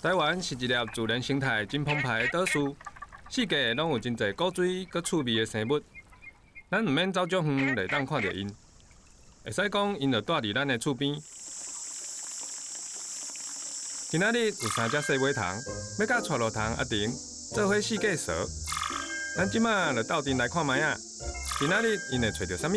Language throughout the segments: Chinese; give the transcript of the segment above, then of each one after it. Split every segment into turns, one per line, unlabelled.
台湾是一粒自然生态真澎湃的岛屿，四界拢有真侪古水佮趣味的生物，咱毋免走足远来当看到因。会使讲因就住伫咱的厝边。今仔日有3只细尾虫，要甲带路虫阿婷做伙四界扫。咱即马就斗阵来看卖啊！今仔日因会找到啥物？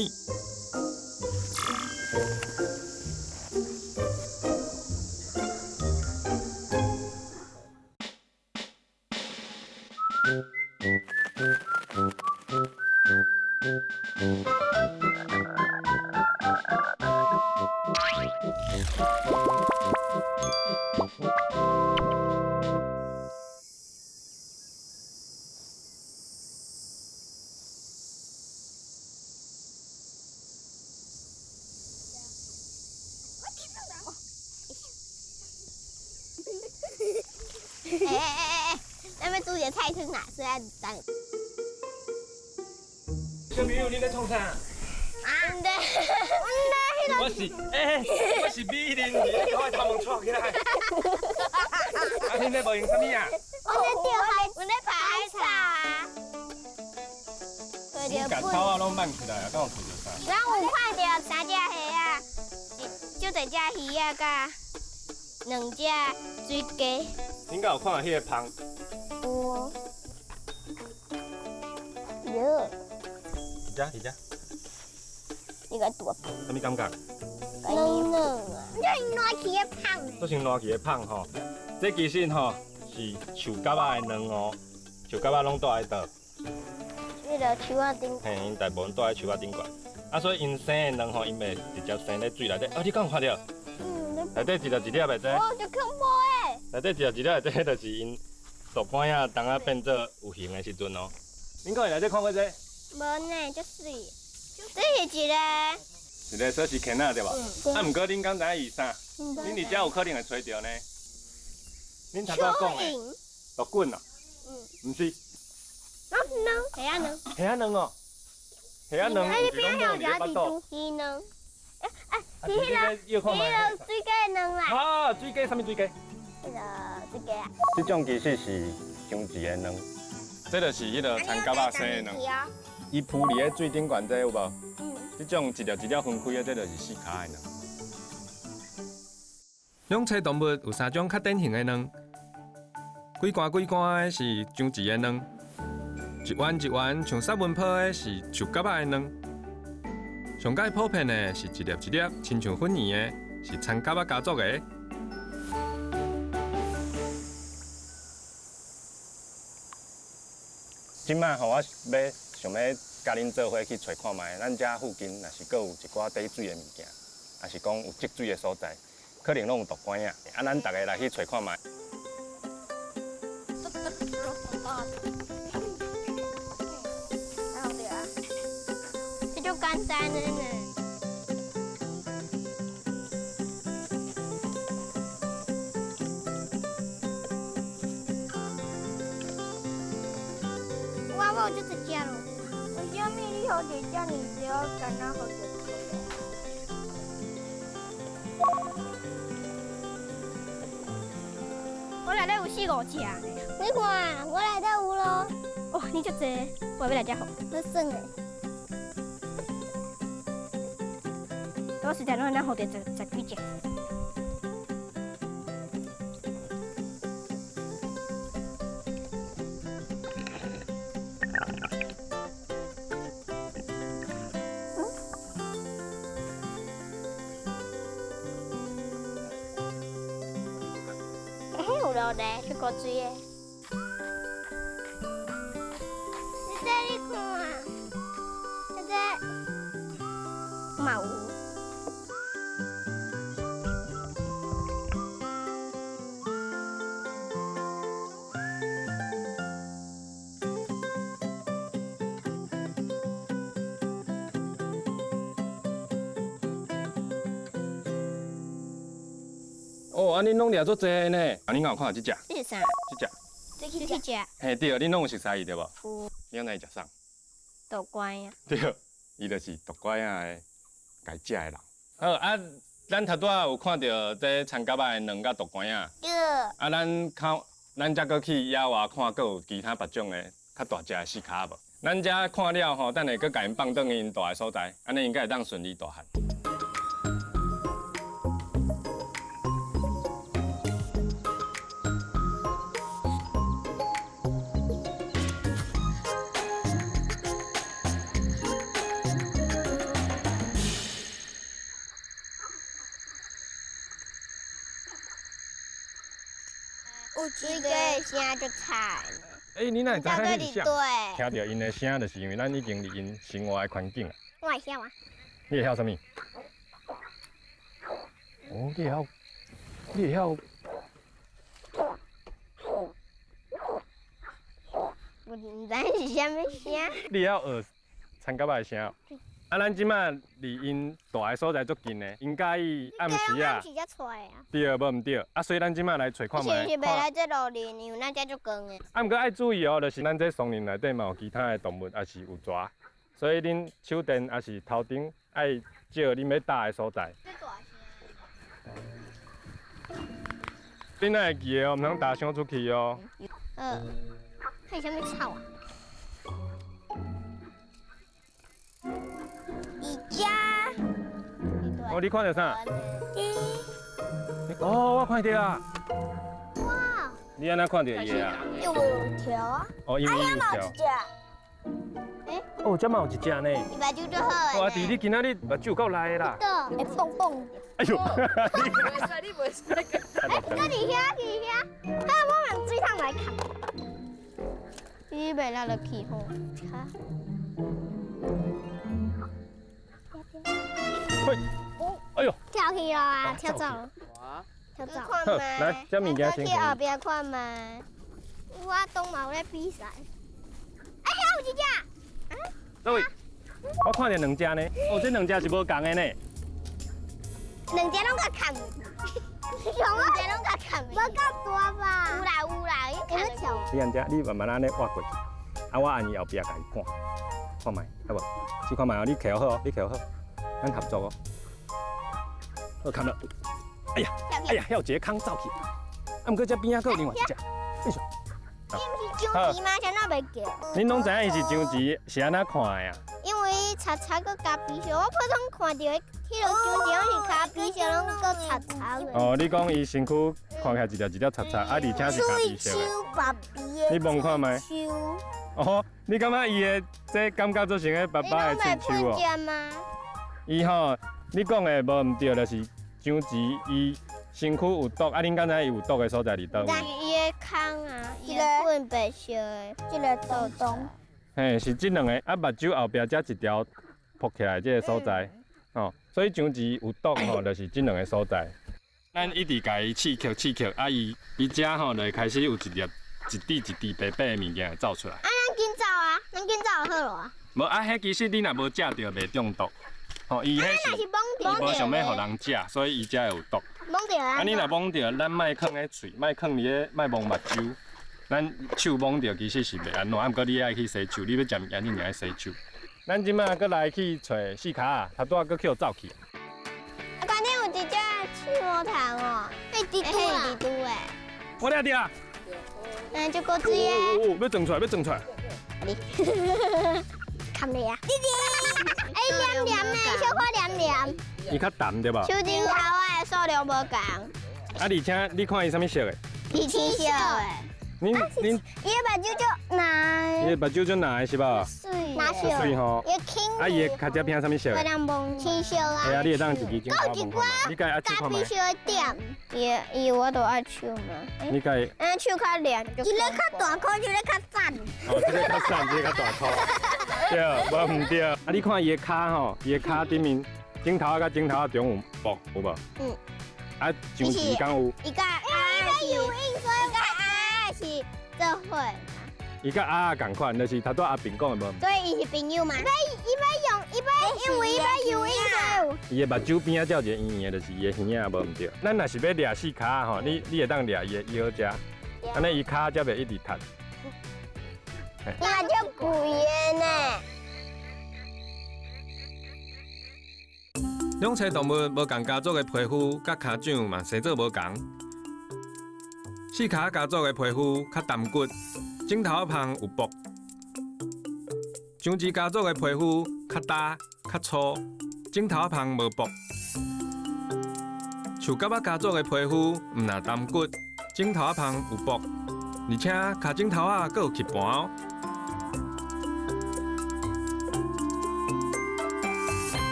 那边煮的菜是哪？是在哪里？
小朋友，你在创啥？
唔对，
我是美玲，你赶快头毛撮起来。啊，你在无用啥物啊？
我在爬海草啊。
你把草啊拢放起来啊，敢有看到啥？
然后有看到3只虾啊，就1只鱼啊，甲2只水鸡。
恁敢有看到迄个芳？
有。有。
一只。
你个大胖。
啥物感觉？
嫩嫩啊！你烂起的胖。
都是烂去的芳吼。这其实吼是树蛤仔的卵哦，树蛤仔拢住喺倒。
迄个树仔顶。
嘿，因大部分住喺树仔顶悬。啊，所以因生的卵吼，因袂直接生在水内底。哦，你敢有看到？内底一粒袂知？
哦，就恐怖诶！
内底一粒内底就是因大盘仔当啊变做有形的时阵哦。恁可会内底看过这？
无呢，足水。这是一个
说是坑仔对吧？啊，毋过恁敢知伊啥？恁伫遮有可能会找着呢。恁头拄讲的，鹿棍啊？毋是。
虾仔卵。
虾仔卵哦，虾仔卵是拢无伫咧巴肚。
鱼卵。
是迄个
水鸡卵啦。
啊，水鸡，啥物水鸡？
迄个水鸡啊。
这种其实是伤质的卵，这就是迄个田蛤仔生的卵。伊浮伫咧水顶悬这有无？这种一粒一粒分开的，这就是4脚的卵。两栖动物有3种较典型的卵，规罐的是长质的卵，一丸一丸像沙文泡的是树蛤仔的卵，上界普遍的是一粒一粒亲像粉圆的，是田蛤仔家族的。今摆吼，我想要甲恁做伙去找看卖，咱遮附近若是阁有一寡底水的物件，也是讲有积水的所在，可能拢有毒管啊。啊，咱大家来去找看卖。
这就简单的呢。我就只家了。为什么你好点叫你只要干那好点做的？我内底有4、5只呢。你看，我内底有咯。哦，你足济，我要来遮好。你算诶。我实在拢咱好点十几只。有咯嘞，去过水的。你看，这嘛有。
哦，啊，恁拢掠足济呢。啊，恁敢有看到这只？
这是啥？
这只。
这只。
嘿，对，恁拢有熟悉伊对无？
有。
你哪会食啥？
豆乖啊。
对，伊就是毒拐仔的该食的人。好啊，咱头拄仔有看到这田蛤仔的卵甲毒管啊，
对，
啊，咱才搁去野外看，搁有其他别种的较大只的细卡无？咱遮看了吼，等下搁甲因放转去因大的所在，安尼应该会当顺利大汉。
有几个声就惨。
你哪会知
到这
影伊
里
啥？
对，
听到因的声，就是因为咱已经离因生活的环境啊。
我会晓啊。
你会晓啥物？哦，你会晓。
我唔知是啥物声。
你会晓学田蛤仔的声哦。啊，咱即摆离因大的所在足近的，应该暗时啊
暗，时才出来啊。
对无毋对？啊，所以咱即摆来找看卖。
是袂来这路里，因为咱遮足光的。
啊，毋过爱注意哦，就是咱这松林内底嘛有其他的动物，也是有蛇，所以恁手电也是头顶爱照恁要搭的所在。
这大声。
恁哪会记的哦，毋通大声出去哦。
看啥物草啊？伊家。
哦，你看到啥？哦，我看到啊。
哇，
你安怎看到伊的啊？
有条啊？
哦，因为伊有条。
只。
哦，这嘛有一只呢。
伊目睭就好
哇，弟，你今仔日目睭够来的啦。
会蹦蹦。
哎呦！
你袂使个。
搁伫遐，伫遐，啊，我往水桶来看。你袂来落去吼，
喂，哎呦，
跳去了啊，跳走了，跳走。
好，来，这物件先
去后边看嘛。我东嘛有咧比赛。哎，遐有一只。
各位，我看见两只呢。哦，这两只是无共的呢。
两只拢甲砍。两只拢甲砍。无够大吧？有啦有啦，伊砍跳。
你按遮，你慢慢安尼挖过去，啊，我按伊后壁甲伊看，看卖，好无？试看卖哦，你徛好哦，你徛好，咱合作哦。好，看到。哎呀，哎呀，遐有一个空走去。啊，毋过这边仔佫有另外一只。哎呦，
伊毋是上级吗？谁那袂叫？
恁拢知影伊是上级，是安怎看的啊？
因为伊擦擦个加鼻血，我普通看到迄落上级拢是加鼻血，拢个擦擦的。
哦，你讲伊身躯看起来一条擦擦，啊，而且是咖啡色的。
爸比的。
你摸看卖？哦，你感觉伊的这感觉做像个爸爸的亲手哦？
吗？
伊吼，你讲的无毋对，就是上级伊身躯有毒，啊，恁刚才伊有毒的所在伫倒位？
伊的空啊，伊的粉白色的，这个豆洞。
嘿，是这两个，啊，目睭后壁才一条扑起来这个所在，哦，所以上级有毒吼，就是这两个所在。咱一直甲伊刺激，啊，伊遮吼就会开始有一滴白白的物件会走出来。
啊，咱紧走啊，咱紧走就好了啊。
无啊，迄其实你若无食着袂中毒，吼，伊迄是伊无想要互人食，所以伊才会有毒。
摸着啊。
啊，你若摸着，咱莫囥咧喙，莫囥伫咧，莫摸目睭。咱手摸着其实是袂安怎，啊，毋过你爱去洗手，你要食物件你爱洗手。咱即摆搁来去找四卡啊，头拄仔搁去走去。
啊，关键有一只刺毛虫哦，被蜘蛛啦。蜘蛛诶。
我掠着啊！
就果子耶。
哦，要装出来。
你，看你啊！弟弟，哎，黏黏的，小可黏黏。
伊较淡对吧？
手指头诶数量无共。
啊，而且你看伊啥物色的？
皮青色诶。
恁，
伊的目睭就蓝。
伊的目睭就蓝的是吧？
哪色？
水吼。
伊青。
啊，伊的脚趾边啥物色的？
青色啊。
系啊，你会当自己镜头摸看嘛？你家爱手看
咖啡色的点，伊我都爱手嘛。
你家。
手较凉。一个较大颗，一个较散。
哦，这个较散，这个较大颗。对，无毋对。啊，你看伊的骹吼，伊的骹顶面镜头甲镜头中有薄，有无？
嗯。
啊，上时敢有？
伊甲伊有印，所以甲是做伙。
伊甲阿共款，就是头拄阿平讲的无？
所以伊是朋友嘛？伊要因为伊要有印所以。
伊的目睭边仔才有一个圆圆的，就是伊的耳仔无毋对。咱若是要掠四骹吼，你会当掠伊的腰只，安尼伊骹才袂一直塌。
伊嘛足贵的呢。
两栖动物无同家族的皮肤甲脚掌嘛生做无同。四脚家族的皮肤较淡骨，指头旁有薄；上肢家族的皮肤较大较粗，指头旁无薄。树蛤仔家族的皮肤毋但淡骨，指头旁有薄，而且脚趾头啊阁有吸盘哦。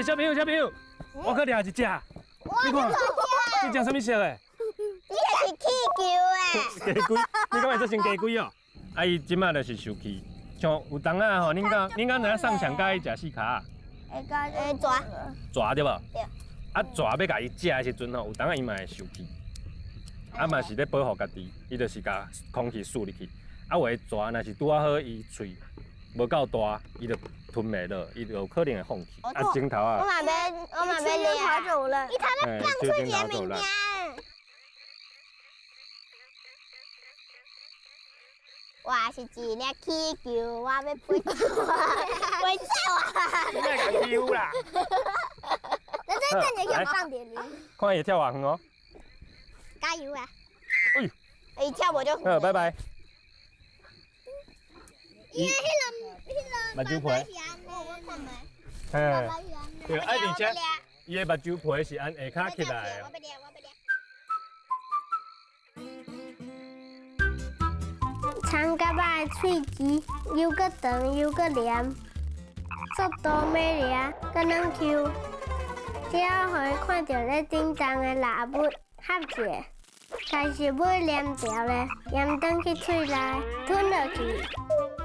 小朋友，我去抓一只，你看，这只什么色的？
你那是气球诶！
鸡龟，你敢会做成鸡龟哦？啊，伊即摆就是受气，像有当啊吼，恁敢若上墙甲伊食四骹，
会抓。
蛇对无？
对。
啊，蛇要甲伊食的时阵吼，有当啊伊嘛会受气，啊嘛是咧保护家己，伊就是甲空气输入去，啊有的蛇若是拄啊好伊喙无够大，伊就吞袂落，伊就有可能会放弃。啊，指头
我
啊，
嘛要跑走了。你看那放出去的名字。我是一粒气球，我要飞走啊！飞走啊！
你莫甲欺负啦！
那这你可以放点零。
看伊跳偌远哦。
加油啊！
哎，
一跳我就。
拜拜。
因为
目睭皮。嘿，对，啊，而且伊的目睭皮是按下骹起来的。
长甲仔的喙齿又搁长又搁黏，速度美丽，搁软 Q， 只要互伊看到咧顶重的蜡物合者，开始尾黏条咧，黏转去喙内吞落去，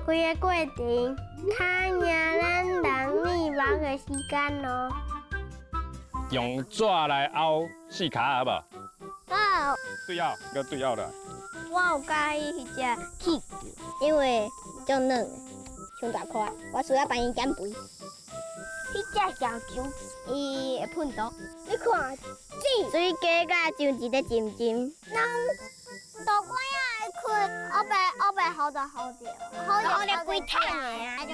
规个过程较领咱人面目的时间咯。
用纸来凹四骹好无？
好。
对拗，要对拗的。
我有介意迄只气球，因为足软的，上大块，我需要帮伊减肥。迄只小球，伊会喷毒，你看，水加甲像一个针针，人大块啊会困，后背好着，好着规烫的啊，就